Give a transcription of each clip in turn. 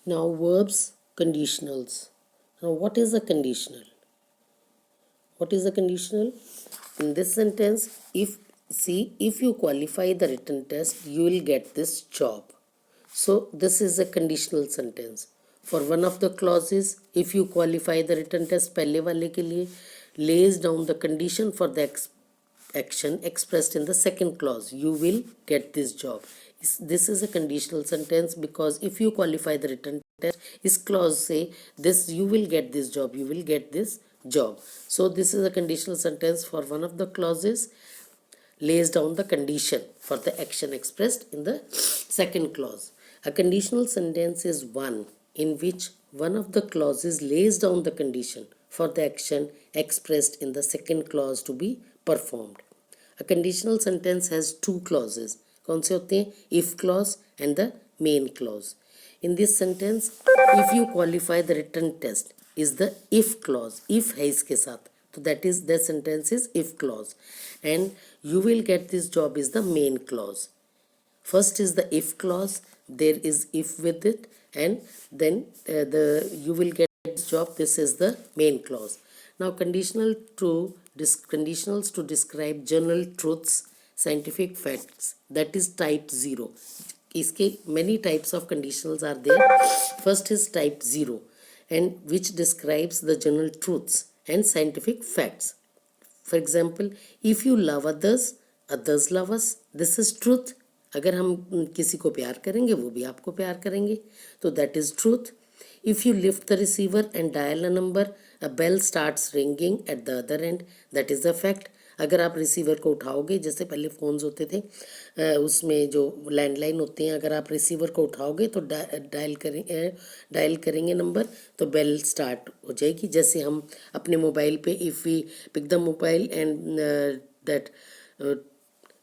Now verbs, conditionals. Now what is a conditional? What is a conditional? In this sentence, if you qualify the written test, you will get this job. So this is a conditional sentence. For one of the clauses, if you qualify the written test, पहले वाले के लिए lays down the condition for the action expressed in the second clause, you will get this job. This is a conditional sentence because if you qualify the written test, this clause say this, you will get this job, you will get this job. So this is a conditional sentence for one of the clauses, lays down the condition for the action expressed in the second clause. A conditional sentence is one in which one of the clauses lays down the condition for the action expressed in the second clause to be performed. A conditional sentence has two clauses. कौन से होते हैं? If clause and the main clause. In this sentence, if you qualify the written test, is the if clause. If है इसके साथ, so that is the sentence is if clause, and you will get this job is the main clause. First is the if clause, there is if with it, and then you will get this job, this is the main clause. Now conditionals to describe general truths, scientific facts, that is type 0. इसके many types of conditionals are there. First is type 0, and which describes the general truths and scientific facts. For example, if you love others, others love us. This is truth. अगर हम किसी को प्यार करेंगे, वो भी आपको प्यार करेंगे, तो that is truth. If you lift the receiver and dial a number, a bell starts ringing at the other end. That is the fact. अगर आप रिसीवर को उठाओगे, जैसे पहले फ़ोन्स होते थे, उसमें जो लैंडलाइन होते हैं, अगर आप रिसीवर को उठाओगे तो डायल करेंगे नंबर, तो बेल स्टार्ट हो जाएगी. जैसे हम अपने मोबाइल पे if we pick the mobile and that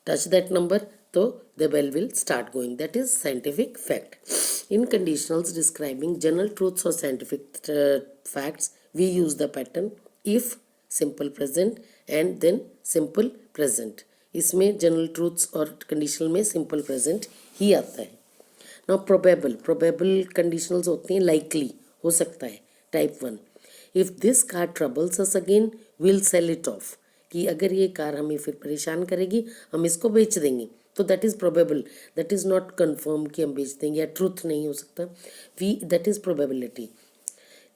touch that number, so the bell will start going. That is scientific fact. In conditionals describing general truths or scientific facts, we use the pattern if, simple present, and then simple present. इसमें general truths और conditional में simple present ही आता है. Now probable conditionals होते हैं likely, हो सकता है, type 1. If this car troubles us again, will sell it off, कि अगर ये कार हमें फिर परेशान करेगी, हम इसको बेच देंगे. तो that is probable, that is not confirm कि हम बेच देंगे, या ट्रूथ नहीं हो सकता. That is probability.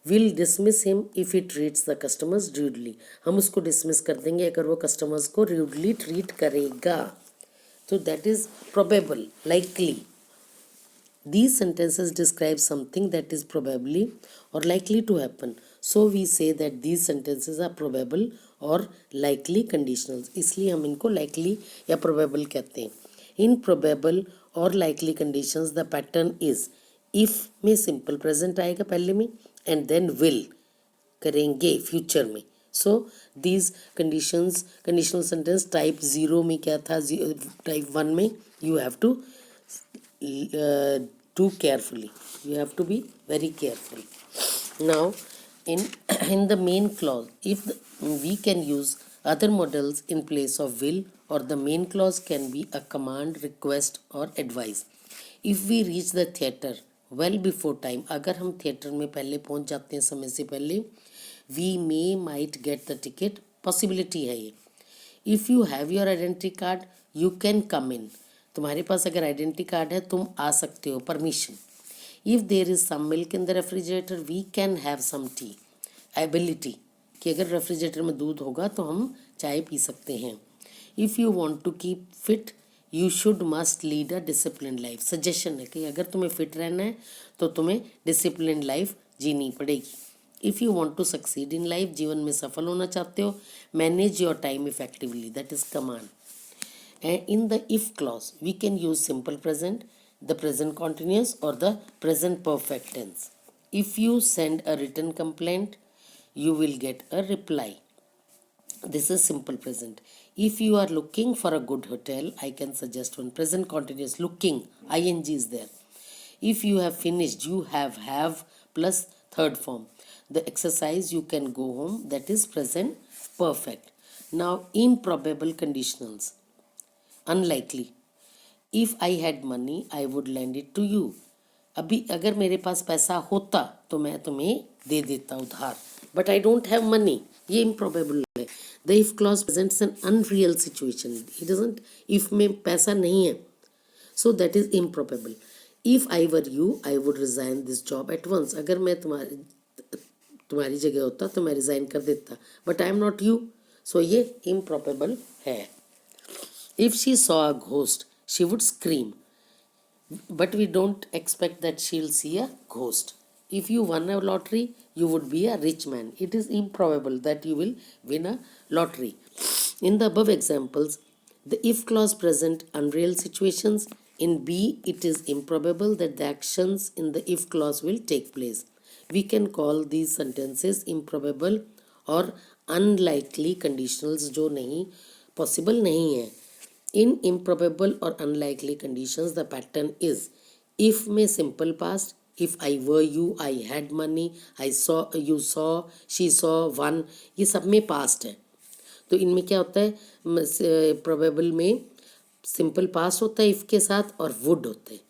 Will dismiss him if he treats the customers rudely, हम उसको डिसमिस कर देंगे अगर वो कस्टमर्स को रूडली ट्रीट करेगा. तो that is probable, likely. These sentences describe something that is probably or likely to happen. So we say that these sentences are probable or likely conditionals. इसलिए हम इनको likely या probable कहते हैं. In probable or likely conditions, the pattern is if में simple present आएगा पहले में, and then will करेंगे future में. So these conditional sentence type 0 में क्या था, type 1 में you have to do carefully. You have to be very careful. Now in the main clause, if we can use other models in place of will, or the main clause can be a command, request or advice. If we reach the theater well before time, अगर हम theatre में पहले पहुंच जाते हैं समय से पहले, we might get the ticket, possibility है ये. If you have your identity card, you can come in. तुम्हारे पास अगर आइडेंटिटी कार्ड है, तुम आ सकते हो, permission. If there is some milk in the refrigerator, we can have some tea, ability, कि अगर रेफ्रिजरेटर में दूध होगा तो हम चाय पी सकते हैं. If you want to keep fit, you should must lead a discipline life, suggestion है कि अगर तुम्हें फिट रहना है तो तुम्हें डिसिप्लिन लाइफ जीनी पड़ेगी. If you want to succeed in life, जीवन में सफल होना चाहते हो, manage your time effectively, that is command. And in the if clause, we can use simple present, the present continuous or the present perfect tense. If you send a written complaint, you will get a reply. This is simple present. If you are looking for a good hotel, I can suggest one, present continuous, looking, ing is there. If you have finished, you have plus third form. The exercise, you can go home, that is present perfect. Now improbable conditionals. Unlikely. If I had money, I would lend it to you. अभी अगर मेरे पास पैसा होता तो मैं तुम्हें दे देता उधार, but I don't have money, ये इम्प्रोबेबल है। The if clause presents an unreal situation, it doesn't, if में पैसा नहीं है, so that is improbable. If I were you I would resign this job at once, अगर मैं तुम्हारी जगह होता तो मैं रिजाइन कर देता, but I am not you, so ये इम्प्रोबेबल है। If she saw a ghost she would scream, but we don't expect that she'll see a ghost. If you won a lottery, you would be a rich man. It is improbable that you will win a lottery. In the above examples, the if clause present unreal situations. In B, it is improbable that the actions in the if clause will take place. We can call these sentences improbable or unlikely conditionals जो नहीं possible नहीं है। In improbable or unlikely conditions, the pattern is if में simple past, if I were you, I had money, I saw, you saw, she saw, one, ये सब में past है। तो इनमें क्या होता है, probable में simple past होता है if के साथ और would होते हैं।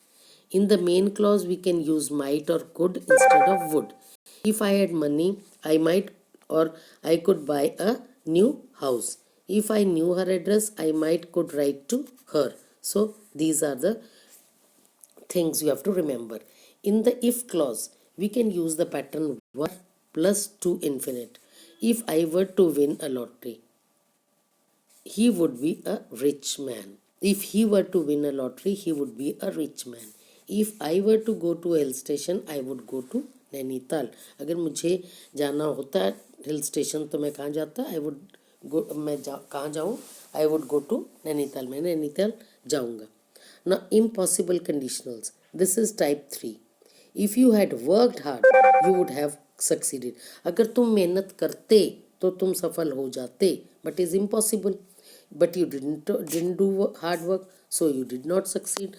In the main clause we can use might or could instead of would. If I had money, I might or I could buy a new house. If I knew her address, I might could write to her. So these are the things you have to remember. In the if clause, we can use the pattern were plus to infinite. If I were to win a lottery, he would be a rich man. If he were to win a lottery, he would be a rich man. If I were to go to a hill station, I would go to Nainital. अगर मुझे जाना होता है hill station तो मैं कहाँ जाता, आई would गो, मैं कहाँ जाऊँ, I would go to Nainital, मैं नैनीताल जाऊँगा ना। Impossible conditionals, this is type 3। If you had worked hard you would have succeeded, अगर तुम मेहनत करते तो तुम सफल हो जाते, but is impossible, but you didn't do hard work, so you did not succeed.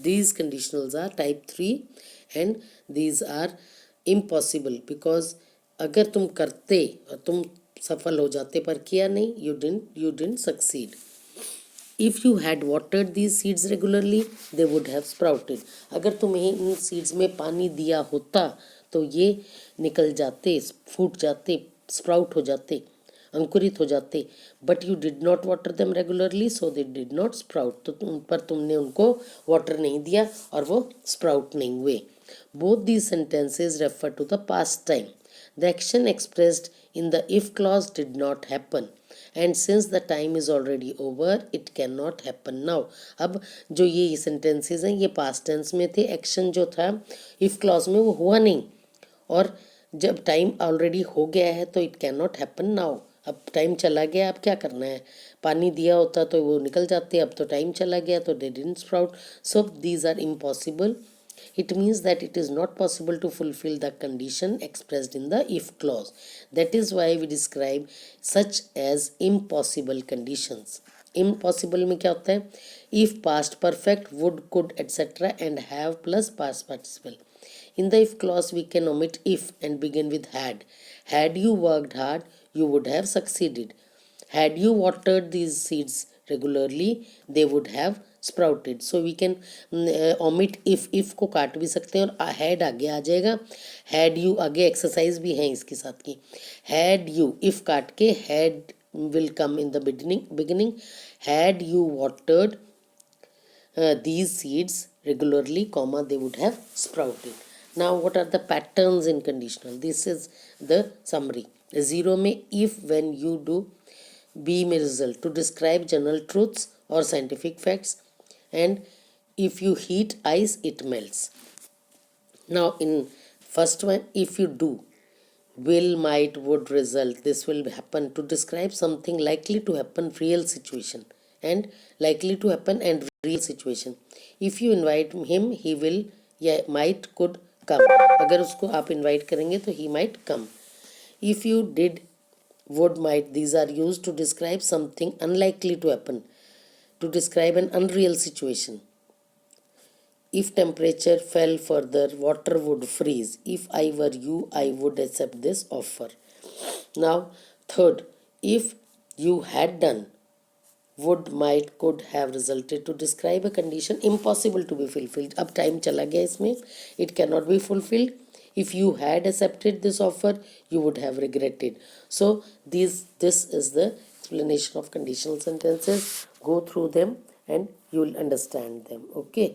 These conditionals are type 3 and these are impossible because अगर तुम करते तुम सफल हो जाते, पर किया नहीं, you didn't succeed. If you had watered these seeds regularly, they would have sprouted. अगर तुम्हें इन सीड्स में पानी दिया होता तो ये निकल जाते, फूट जाते, स्प्राउट हो जाते, अंकुरित हो जाते, but you did not water them regularly so they did not sprout, तो उन पर तुमने उनको वाटर नहीं दिया और वो स्प्राउट नहीं हुए। Both these sentences refer to the past time. The action expressed in the if clause did not happen and since the time is already over it cannot happen now. अब जो ये sentences हैं ये past tense में थे, action जो था if clause में वो हुआ नहीं, और जब टाइम ऑलरेडी हो गया है तो it can not happen now. अब टाइम चला गया, अब क्या करना है, पानी दिया होता तो वो निकल जाते, अब तो टाइम चला गया तो they didn't sprout, so these are impossible. It means that it is not possible to fulfill the condition expressed in the if clause. That is why we describe such as impossible conditions. Impossible में क्या होता है, if past perfect, would, could, etc. and have plus past participle. In the if clause we can omit if and begin with had. Had you worked hard, you would have succeeded. Had you watered these seeds regularly, they would have sprouted. So we can omit if को काट भी सकते हैं और had आगे आ जाएगा. Had you आगे exercise भी है इसके साथ की. हैड यू इफ काट के had will come in the beginning. Had you watered these seeds regularly, comma, they would have sprouted. Now what are the patterns in conditional? This is the summary. 0 में if, when, you, do. B में result, to describe general truths or scientific facts. And if you heat ice it melts. Now in first one, if you do, will, might, would, result, this will happen, to describe something likely to happen, real situation, and likely to happen and real situation. If you invite him he will या might, could come. अगर उसको आप invite करेंगे तो he might come. If you did, would, might, these are used to describe something unlikely to happen, to describe an unreal situation. If temperature fell further, water would freeze. If I were you, I would accept this offer. Now, third, if you had done, would, might, could, have resulted to describe a condition impossible to be fulfilled. अब time चला गया इसमें, it cannot be fulfilled. If you had accepted this offer, you would have regretted. So this is the explanation of conditional sentences. Go through them and you will understand them. Okay.